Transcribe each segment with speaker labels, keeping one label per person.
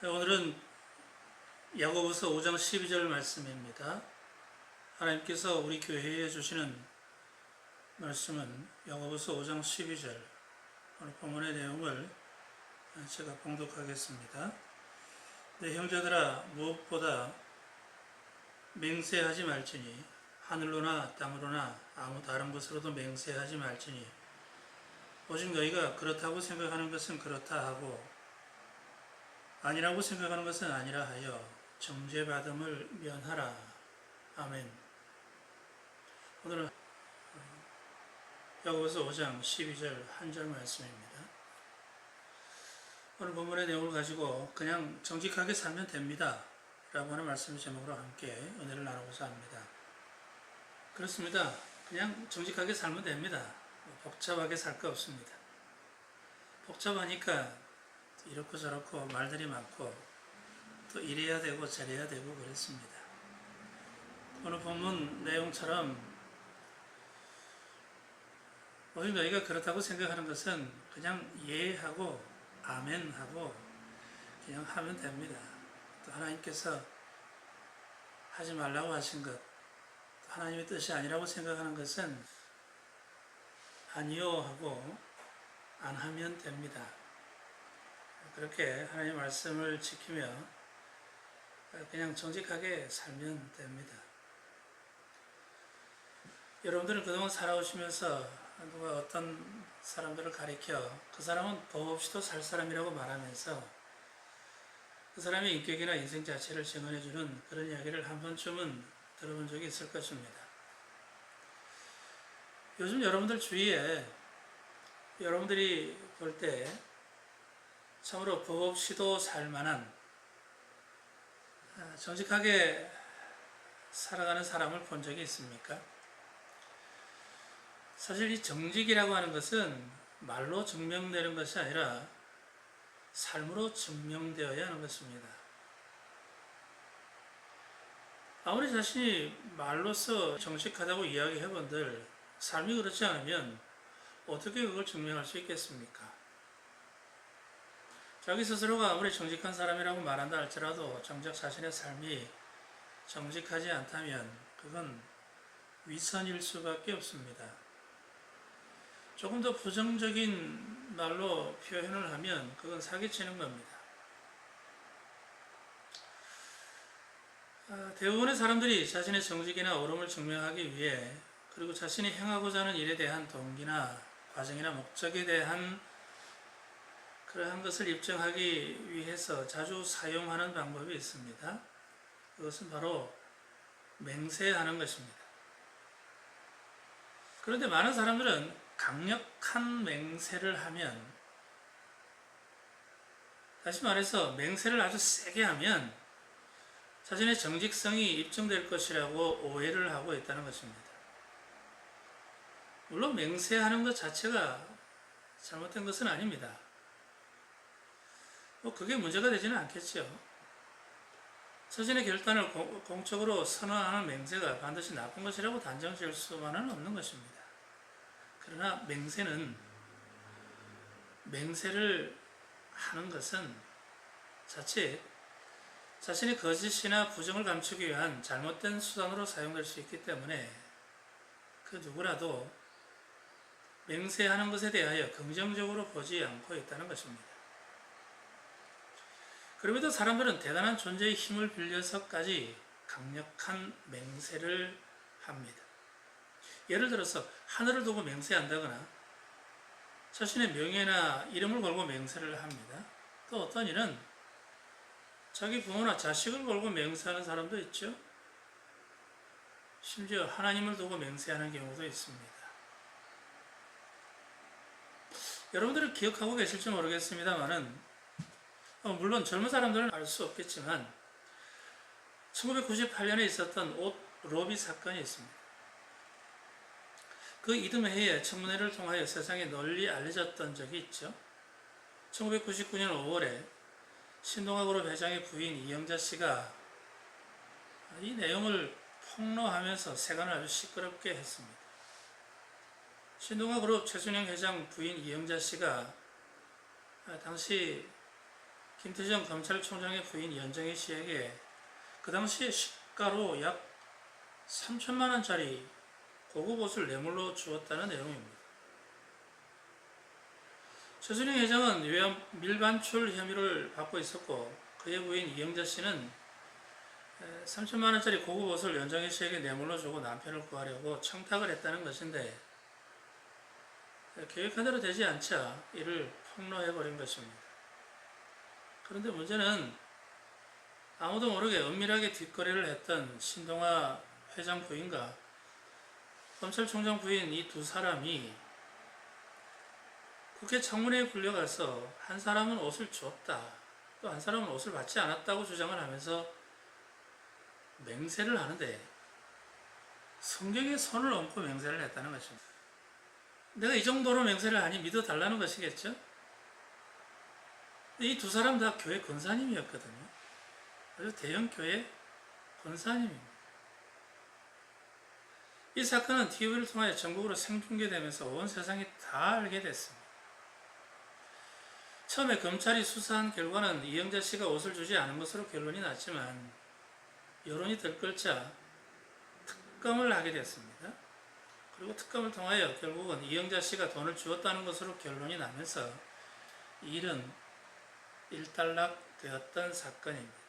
Speaker 1: 오늘은 야고보서 5장 12절 말씀입니다. 하나님께서 우리 교회에 주시는 말씀은 야고보서 5장 12절, 오늘 본문의 내용을 제가 봉독하겠습니다. 내 형제들아, 무엇보다 맹세하지 말지니 하늘로나 땅으로나 아무 다른 것으로도 맹세하지 말지니 오직 너희가 그렇다고 생각하는 것은 그렇다 하고 아니라고 생각하는 것은 아니라 하여 정죄받음을 면하라. 아멘. 오늘은 야고보서 5장 12절 한 절 말씀입니다. 오늘 본문의 내용을 가지고 그냥 정직하게 살면 됩니다 라고 하는 말씀 제목으로 함께 은혜를 나누고자 합니다. 그렇습니다. 그냥 정직하게 살면 됩니다. 복잡하게 살 거 없습니다. 복잡하니까 이렇고 저렇고 말들이 많고 또 이래야 되고 저래야 되고 그렇습니다. 오늘 본문 내용처럼 오직 너희가 그렇다고 생각하는 것은 그냥 예하고 아멘하고 그냥 하면 됩니다. 또 하나님께서 하지 말라고 하신 것, 또 하나님의 뜻이 아니라고 생각하는 것은 아니요 하고 안 하면 됩니다. 그렇게 하나님의 말씀을 지키며 그냥 정직하게 살면 됩니다. 여러분들은 그동안 살아오시면서 누가 어떤 사람들을 가리켜 그 사람은 법 없이도 살 사람이라고 말하면서 그 사람의 인격이나 인생 자체를 증언해주는 그런 이야기를 한 번쯤은 들어본 적이 있을 것입니다. 요즘 여러분들 주위에 여러분들이 볼 때 참으로 법 없이도 살만한 정직하게 살아가는 사람을 본 적이 있습니까? 사실 이 정직이라고 하는 것은 말로 증명되는 것이 아니라 삶으로 증명되어야 하는 것입니다. 아무리 자신이 말로써 정직하다고 이야기해본들 삶이 그렇지 않으면 어떻게 그걸 증명할 수 있겠습니까? 자기 스스로가 아무리 정직한 사람이라고 말한다 할지라도 정작 자신의 삶이 정직하지 않다면 그건 위선일 수밖에 없습니다. 조금 더 부정적인 말로 표현을 하면 그건 사기치는 겁니다. 대부분의 사람들이 자신의 정직이나 옳음을 증명하기 위해 그리고 자신이 행하고자 하는 일에 대한 동기나 과정이나 목적에 대한 그러한 것을 입증하기 위해서 자주 사용하는 방법이 있습니다. 그것은 바로 맹세하는 것입니다. 그런데 많은 사람들은 강력한 맹세를 하면, 다시 말해서 맹세를 아주 세게 하면 자신의 정직성이 입증될 것이라고 오해를 하고 있다는 것입니다. 물론 맹세하는 것 자체가 잘못된 것은 아닙니다. 그게 문제가 되지는 않겠죠. 자신의 결단을 공적으로 선언하는 맹세가 반드시 나쁜 것이라고 단정 지을 수만은 없는 것입니다. 그러나 맹세를 하는 것은 자칫 자신의 거짓이나 부정을 감추기 위한 잘못된 수단으로 사용될 수 있기 때문에 그 누구라도 맹세하는 것에 대하여 긍정적으로 보지 않고 있다는 것입니다. 그럼에도 사람들은 대단한 존재의 힘을 빌려서까지 강력한 맹세를 합니다. 예를 들어서 하늘을 두고 맹세한다거나 자신의 명예나 이름을 걸고 맹세를 합니다. 또 어떤 이는 자기 부모나 자식을 걸고 맹세하는 사람도 있죠. 심지어 하나님을 두고 맹세하는 경우도 있습니다. 여러분들은 기억하고 계실지 모르겠습니다만은 물론 젊은 사람들은 알 수 없겠지만 1998년에 있었던 옷 로비 사건이 있습니다. 그 이듬해에 청문회를 통하여 세상에 널리 알려졌던 적이 있죠. 1999년 5월에 신동아그룹 회장의 부인 이영자 씨가 이 내용을 폭로하면서 세간을 아주 시끄럽게 했습니다. 신동아그룹 최순영 회장 부인 이영자 씨가 당시 김태정 검찰총장의 부인 연정희 씨에게 그 당시에 시가로 약 3천만 원짜리 고급 옷을 뇌물로 주었다는 내용입니다. 최순영 회장은 외환 밀반출 혐의를 받고 있었고 그의 부인 이영자 씨는 3천만 원짜리 고급 옷을 연정희 씨에게 뇌물로 주고 남편을 구하려고 청탁을 했다는 것인데 계획한 대로 되지 않자 이를 폭로해버린 것입니다. 그런데 문제는 아무도 모르게 은밀하게 뒷거래를 했던 신동아 회장 부인과 검찰총장 부인 이 두 사람이 국회 청문회에 불려가서 한 사람은 옷을 줬다, 또 한 사람은 옷을 받지 않았다고 주장을 하면서 맹세를 하는데 성경에 손을 얹고 맹세를 했다는 것입니다. 내가 이 정도로 맹세를 하니 믿어달라는 것이겠죠? 이 두 사람 다 교회 권사님이었거든요. 아주 대형 교회 권사님입니다. 이 사건은 TV를 통하여 전국으로 생중계되면서 온 세상이 다 알게 됐습니다. 처음에 검찰이 수사한 결과는 이영자 씨가 옷을 주지 않은 것으로 결론이 났지만 여론이 들끓자 특검을 하게 됐습니다. 그리고 특검을 통하여 결국은 이영자 씨가 돈을 주었다는 것으로 결론이 나면서 이 일은 일단락되었던 사건입니다.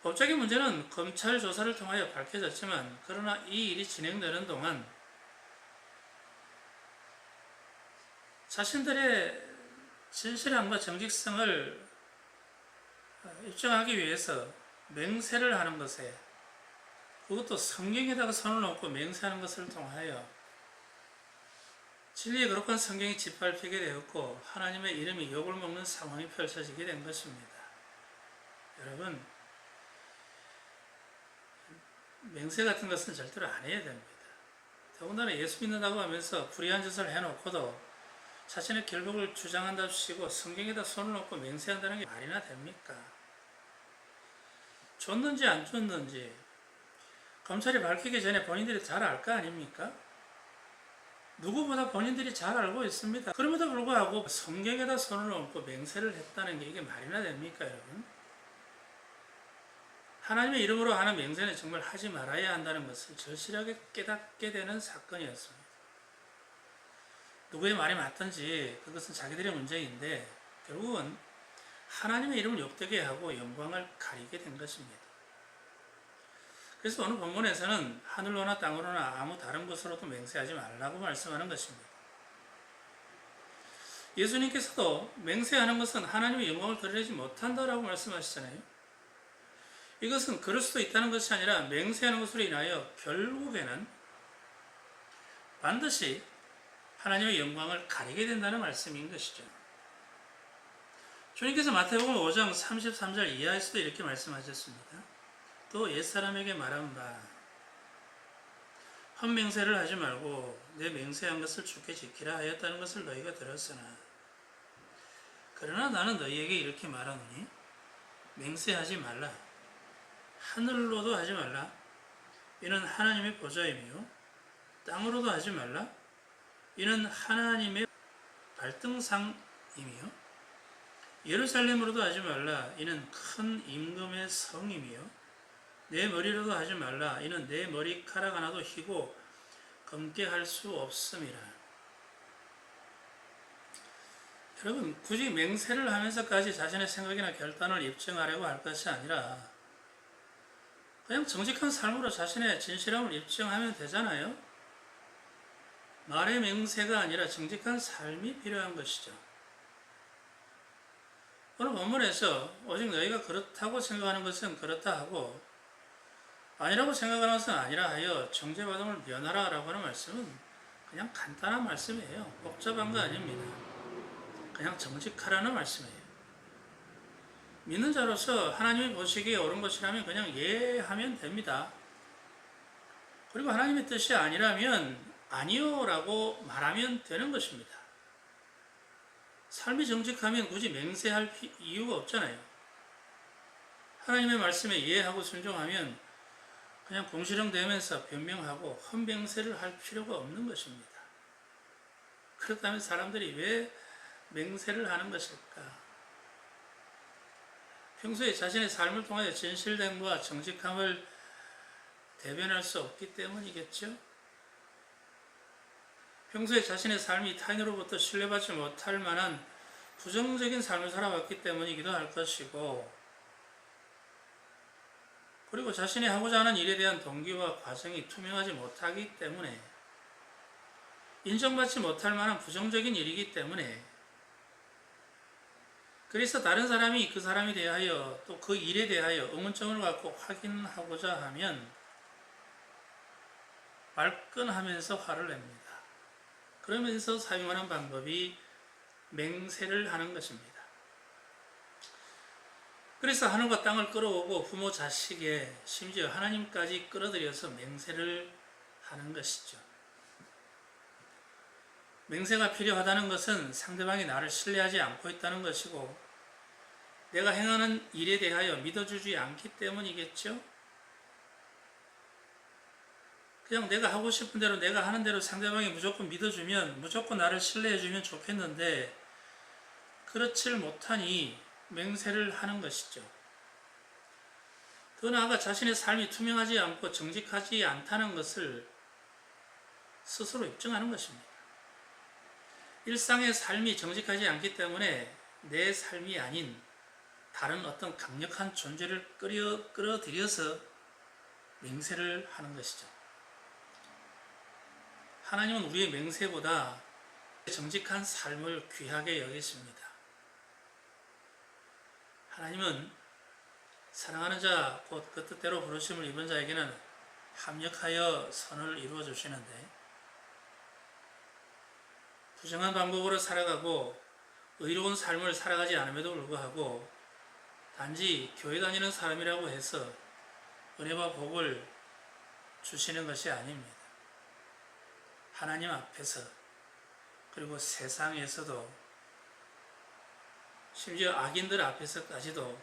Speaker 1: 법적인 문제는 검찰 조사를 통하여 밝혀졌지만 그러나 이 일이 진행되는 동안 자신들의 진실함과 정직성을 입증하기 위해서 맹세를 하는 것에, 그것도 성경에다가 손을 얹고 맹세하는 것을 통하여 진리의 거룩한 성경이 짓밟히게 되었고 하나님의 이름이 욕을 먹는 상황이 펼쳐지게 된 것입니다. 여러분, 맹세 같은 것은 절대로 안 해야 됩니다. 더군다나 예수 믿는다고 하면서 불의한 짓을 해놓고도 자신의 결백을 주장한답시고 성경에다 손을 얹고 맹세한다는 게 말이나 됩니까? 줬는지 안 줬는지 검찰이 밝히기 전에 본인들이 잘 알 거 아닙니까? 누구보다 본인들이 잘 알고 있습니다. 그럼에도 불구하고 성경에다 손을 얹고 맹세를 했다는 게 이게 말이나 됩니까, 여러분? 하나님의 이름으로 하는 맹세는 정말 하지 말아야 한다는 것을 절실하게 깨닫게 되는 사건이었습니다. 누구의 말이 맞든지 그것은 자기들의 문제인데 결국은 하나님의 이름을 욕되게 하고 영광을 가리게 된 것입니다. 그래서 오늘 본문에서는 하늘로나 땅으로나 아무 다른 곳으로도 맹세하지 말라고 말씀하는 것입니다. 예수님께서도 맹세하는 것은 하나님의 영광을 드러내지 못한다라고 말씀하시잖아요. 이것은 그럴 수도 있다는 것이 아니라 맹세하는 것으로 인하여 결국에는 반드시 하나님의 영광을 가리게 된다는 말씀인 것이죠. 주님께서 마태복음 5장 33절 이하에서도 이렇게 말씀하셨습니다. 또 옛사람에게 말한 바 헛맹세를 하지 말고 내 맹세한 것을 주께 지키라 하였다는 것을 너희가 들었으나 그러나 나는 너희에게 이렇게 말하노니 맹세하지 말라. 하늘로도 하지 말라. 이는 하나님의 보좌이며 땅으로도 하지 말라. 이는 하나님의 발등상이며 예루살렘으로도 하지 말라. 이는 큰 임금의 성이며 내 머리로도 하지 말라. 이는 내 머리카락 하나도 희고 검게 할 수 없음이라. 여러분, 굳이 맹세를 하면서까지 자신의 생각이나 결단을 입증하려고 할 것이 아니라 그냥 정직한 삶으로 자신의 진실함을 입증하면 되잖아요. 말의 맹세가 아니라 정직한 삶이 필요한 것이죠. 오늘 본문에서 오직 너희가 그렇다고 생각하는 것은 그렇다 하고 아니라고 생각하는 것은 아니라 하여 정죄받음을 면하라 라고 하는 말씀은 그냥 간단한 말씀이에요. 복잡한 거 아닙니다. 그냥 정직하라는 말씀이에요. 믿는 자로서 하나님이 보시기에 옳은 것이라면 그냥 예하면 됩니다. 그리고 하나님의 뜻이 아니라면 아니요 라고 말하면 되는 것입니다. 삶이 정직하면 굳이 맹세할 이유가 없잖아요. 하나님의 말씀에 이해하고 순종하면 그냥 공시령되면서 변명하고 헛맹세를 할 필요가 없는 것입니다. 그렇다면 사람들이 왜 맹세를 하는 것일까? 평소에 자신의 삶을 통하여 진실됨과 정직함을 대변할 수 없기 때문이겠죠? 평소에 자신의 삶이 타인으로부터 신뢰받지 못할 만한 부정적인 삶을 살아왔기 때문이기도 할 것이고, 그리고 자신이 하고자 하는 일에 대한 동기와 과정이 투명하지 못하기 때문에, 인정받지 못할 만한 부정적인 일이기 때문에, 그래서 다른 사람이 그 사람에 대하여 또 그 일에 대하여 의문점을 갖고 확인하고자 하면 말끈하면서 화를 냅니다. 그러면서 사용하는 방법이 맹세를 하는 것입니다. 그래서 하늘과 땅을 끌어오고 부모 자식에 심지어 하나님까지 끌어들여서 맹세를 하는 것이죠. 맹세가 필요하다는 것은 상대방이 나를 신뢰하지 않고 있다는 것이고, 내가 행하는 일에 대하여 믿어주지 않기 때문이겠죠. 그냥 내가 하고 싶은 대로 내가 하는 대로 상대방이 무조건 믿어주면, 무조건 나를 신뢰해주면 좋겠는데 그렇지를 못하니 맹세를 하는 것이죠. 더 나아가 자신의 삶이 투명하지 않고 정직하지 않다는 것을 스스로 입증하는 것입니다. 일상의 삶이 정직하지 않기 때문에 내 삶이 아닌 다른 어떤 강력한 존재를 끌어들여서 맹세를 하는 것이죠. 하나님은 우리의 맹세보다 정직한 삶을 귀하게 여기십니다. 하나님은 사랑하는 자, 곧 그 뜻대로 부르심을 입은 자에게는 합력하여 선을 이루어 주시는데, 부정한 방법으로 살아가고 의로운 삶을 살아가지 않음에도 불구하고 단지 교회 다니는 사람이라고 해서 은혜와 복을 주시는 것이 아닙니다. 하나님 앞에서, 그리고 세상에서도, 심지어 악인들 앞에서까지도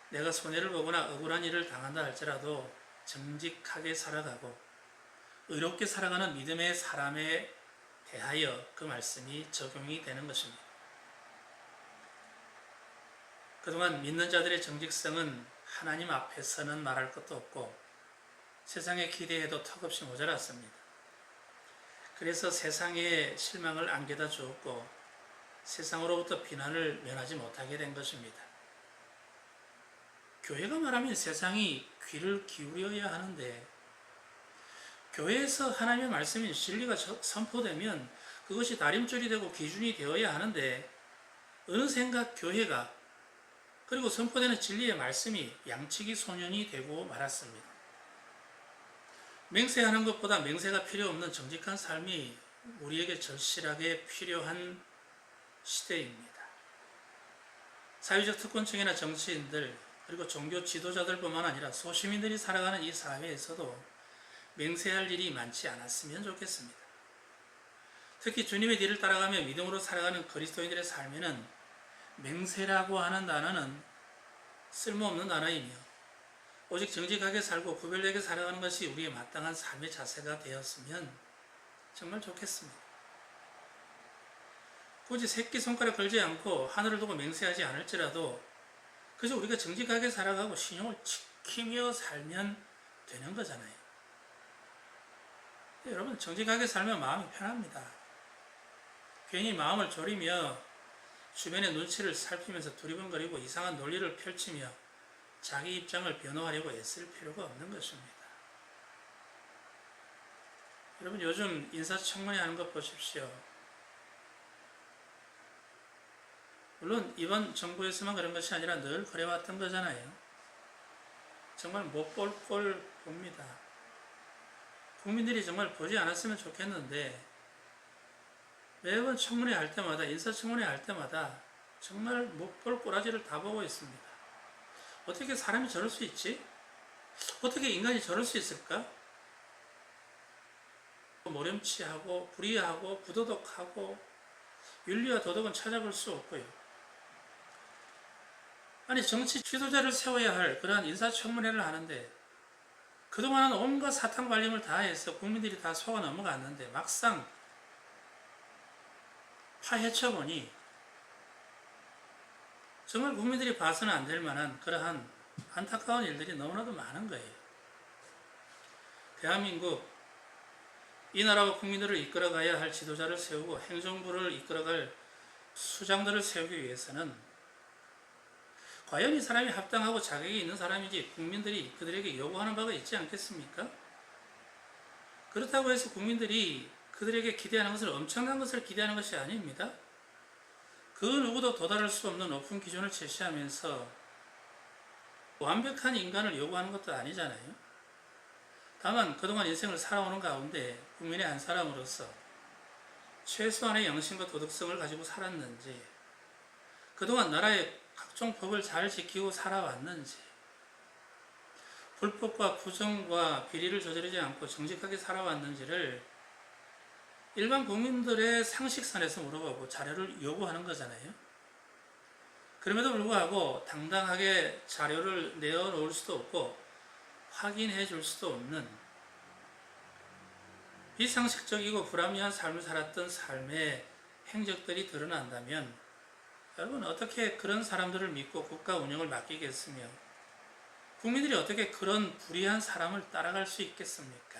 Speaker 1: 내가 손해를 보거나 억울한 일을 당한다 할지라도 정직하게 살아가고 의롭게 살아가는 믿음의 사람에 대하여 그 말씀이 적용이 되는 것입니다. 그동안 믿는 자들의 정직성은 하나님 앞에서는 말할 것도 없고 세상에 기대해도 턱없이 모자랐습니다. 그래서 세상에 실망을 안겨다 주었고 세상으로부터 비난을 면하지 못하게 된 것입니다. 교회가 말하면 세상이 귀를 기울여야 하는데, 교회에서 하나님의 말씀인 진리가 선포되면 그것이 다림줄이 되고 기준이 되어야 하는데, 어느샌가 교회가 그리고 선포되는 진리의 말씀이 양치기 소년이 되고 말았습니다. 맹세하는 것보다 맹세가 필요 없는 정직한 삶이 우리에게 절실하게 필요한 시대입니다. 사회적 특권층이나 정치인들, 그리고 종교 지도자들뿐만 아니라 소시민들이 살아가는 이 사회에서도 맹세할 일이 많지 않았으면 좋겠습니다. 특히 주님의 뒤를 따라가며 믿음으로 살아가는 그리스도인들의 삶에는 맹세라고 하는 단어는 쓸모없는 단어이며 오직 정직하게 살고 구별되게 살아가는 것이 우리의 마땅한 삶의 자세가 되었으면 정말 좋겠습니다. 굳이 새끼손가락 걸지 않고 하늘을 두고 맹세하지 않을지라도 그저 우리가 정직하게 살아가고 신용을 지키며 살면 되는 거잖아요. 여러분, 정직하게 살면 마음이 편합니다. 괜히 마음을 졸이며 주변의 눈치를 살피면서 두리번거리고 이상한 논리를 펼치며 자기 입장을 변호하려고 애쓸 필요가 없는 것입니다. 여러분, 요즘 인사청문회 하는 거 보십시오. 물론 이번 정부에서만 그런 것이 아니라 늘 그래왔던 거잖아요. 정말 못 볼 꼴 봅니다. 국민들이 정말 보지 않았으면 좋겠는데 매번 청문회 할 때마다, 인사청문회 할 때마다 정말 못 볼 꼬라지를 다 보고 있습니다. 어떻게 사람이 저럴 수 있지? 어떻게 인간이 저럴 수 있을까? 모렴치하고 불의하고 부도덕하고 윤리와 도덕은 찾아볼 수 없고요. 아니, 정치 지도자를 세워야 할 그러한 인사청문회를 하는데 그동안은 온갖 사탕 발림을 다 해서 국민들이 다 속아 넘어갔는데 막상 파헤쳐보니 정말 국민들이 봐서는 안 될 만한 그러한 안타까운 일들이 너무나도 많은 거예요. 대한민국, 이 나라와 국민들을 이끌어가야 할 지도자를 세우고 행정부를 이끌어갈 수장들을 세우기 위해서는 과연 이 사람이 합당하고 자격이 있는 사람인지 국민들이 그들에게 요구하는 바가 있지 않겠습니까? 그렇다고 해서 국민들이 그들에게 기대하는 것은 엄청난 것을 기대하는 것이 아닙니다. 그 누구도 도달할 수 없는 높은 기준을 제시하면서 완벽한 인간을 요구하는 것도 아니잖아요. 다만 그동안 인생을 살아오는 가운데 국민의 한 사람으로서 최소한의 영신과 도덕성을 가지고 살았는지, 그동안 나라의 각종 법을 잘 지키고 살아왔는지, 불법과 부정과 비리를 저지르지 않고 정직하게 살아왔는지를 일반 국민들의 상식선에서 물어보고 자료를 요구하는 거잖아요. 그럼에도 불구하고 당당하게 자료를 내어놓을 수도 없고 확인해 줄 수도 없는 비상식적이고 불합리한 삶을 살았던 삶의 행적들이 드러난다면 여러분 어떻게 그런 사람들을 믿고 국가 운영을 맡기겠으며 국민들이 어떻게 그런 불의한 사람을 따라갈 수 있겠습니까?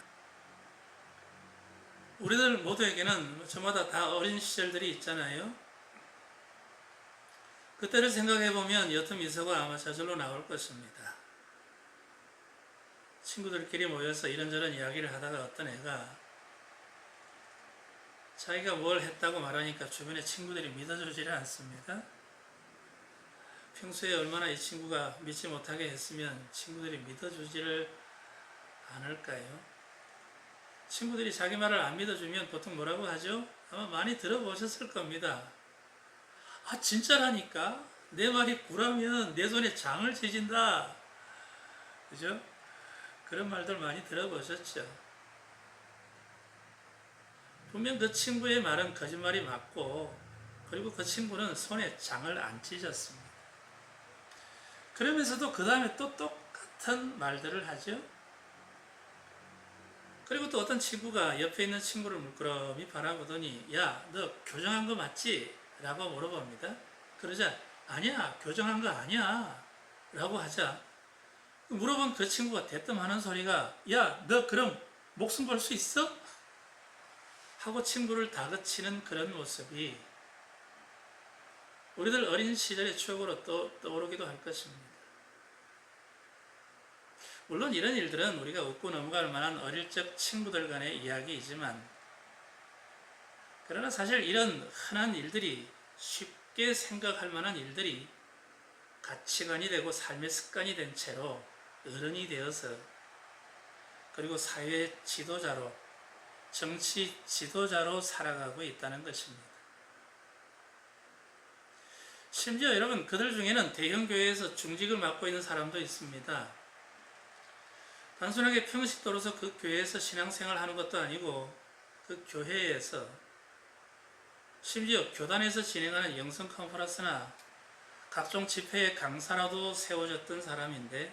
Speaker 1: 우리들 모두에게는 저마다 다 어린 시절들이 있잖아요. 그때를 생각해보면 여튼 미소가 아마 저절로 나올 것입니다. 친구들끼리 모여서 이런저런 이야기를 하다가 어떤 애가 자기가 뭘 했다고 말하니까 주변의 친구들이 믿어주지를 않습니다. 평소에 얼마나 이 친구가 믿지 못하게 했으면 친구들이 믿어주지를 않을까요? 친구들이 자기 말을 안 믿어주면 보통 뭐라고 하죠? 아마 많이 들어보셨을 겁니다. 아 진짜라니까? 내 말이 구라면 내 손에 장을 지진다. 그죠? 그런 말들 많이 들어보셨죠? 분명 그 친구의 말은 거짓말이 맞고 그리고 그 친구는 손에 장을 안 찢었습니다. 그러면서도 그 다음에 또 똑같은 말들을 하죠. 그리고 또 어떤 친구가 옆에 있는 친구를 물끄러미 바라보더니 야, 너 교정한 거 맞지? 라고 물어봅니다. 그러자 아니야, 교정한 거 아니야 라고 하자 물어본 그 친구가 대뜸 하는 소리가 야, 너 그럼 목숨 걸 수 있어? 하고 친구를 다그치는 그런 모습이 우리들 어린 시절의 추억으로 떠오르기도 할 것입니다. 물론 이런 일들은 우리가 웃고 넘어갈 만한 어릴 적 친구들 간의 이야기이지만 그러나 사실 이런 흔한 일들이 쉽게 생각할 만한 일들이 가치관이 되고 삶의 습관이 된 채로 어른이 되어서 그리고 사회 지도자로 정치 지도자로 살아가고 있다는 것입니다. 심지어 여러분 그들 중에는 대형 교회에서 중직을 맡고 있는 사람도 있습니다. 단순하게 평식도로서 그 교회에서 신앙생활 하는 것도 아니고 그 교회에서 심지어 교단에서 진행하는 영성 컨퍼런스나 각종 집회의 강사라도 세워졌던 사람인데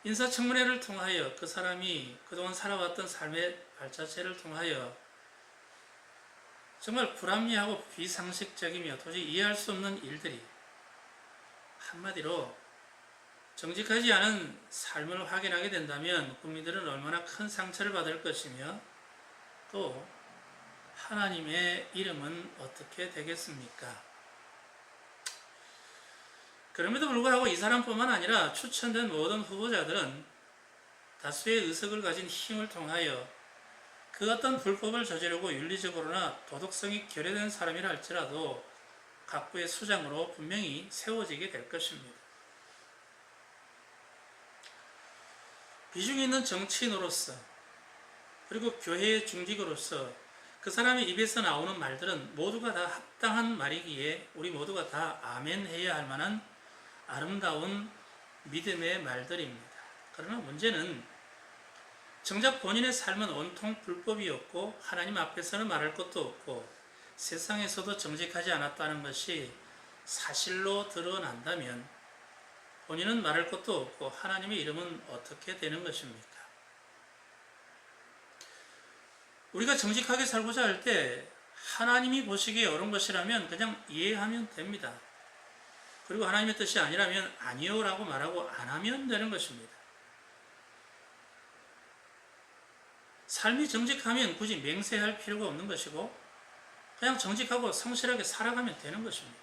Speaker 1: 인사청문회를 통하여 그 사람이 그동안 살아왔던 삶의 발자취를 통하여 정말 불합리하고 비상식적이며 도저히 이해할 수 없는 일들이 한마디로 정직하지 않은 삶을 확인하게 된다면 국민들은 얼마나 큰 상처를 받을 것이며 또 하나님의 이름은 어떻게 되겠습니까? 그럼에도 불구하고 이 사람뿐만 아니라 추천된 모든 후보자들은 다수의 의석을 가진 힘을 통하여 그 어떤 불법을 저지르고 윤리적으로나 도덕성이 결여된 사람이라 할지라도 각부의 수장으로 분명히 세워지게 될 것입니다. 비중 있는 정치인으로서 그리고 교회의 중직으로서 그 사람의 입에서 나오는 말들은 모두가 다 합당한 말이기에 우리 모두가 다 아멘 해야 할 만한 아름다운 믿음의 말들입니다. 그러나 문제는 정작 본인의 삶은 온통 불법이었고 하나님 앞에서는 말할 것도 없고 세상에서도 정직하지 않았다는 것이 사실로 드러난다면 본인은 말할 것도 없고 하나님의 이름은 어떻게 되는 것입니까? 우리가 정직하게 살고자 할 때 하나님이 보시기에 옳은 것이라면 그냥 이해하면 됩니다. 그리고 하나님의 뜻이 아니라면 아니요라고 말하고 안 하면 되는 것입니다. 삶이 정직하면 굳이 맹세할 필요가 없는 것이고 그냥 정직하고 성실하게 살아가면 되는 것입니다.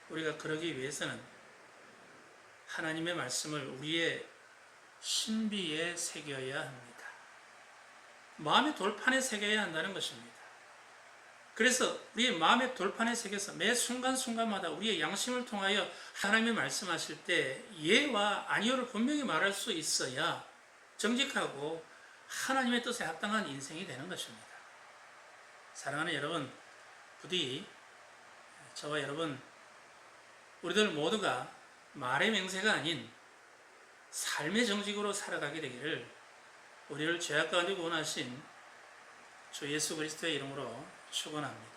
Speaker 1: 우리가 그러기 위해서는 하나님의 말씀을 우리의 신비에 새겨야 합니다. 마음의 돌판에 새겨야 한다는 것입니다. 그래서 우리의 마음의 돌판에 새겨서 매 순간순간마다 우리의 양심을 통하여 하나님의 말씀하실 때 예와 아니요를 분명히 말할 수 있어야 정직하고 하나님의 뜻에 합당한 인생이 되는 것입니다. 사랑하는 여러분, 부디 저와 여러분 우리들 모두가 말의 맹세가 아닌 삶의 정직으로 살아가게 되기를 우리를 죄악 가운데 구원하신 주 예수 그리스도의 이름으로 축원합니다.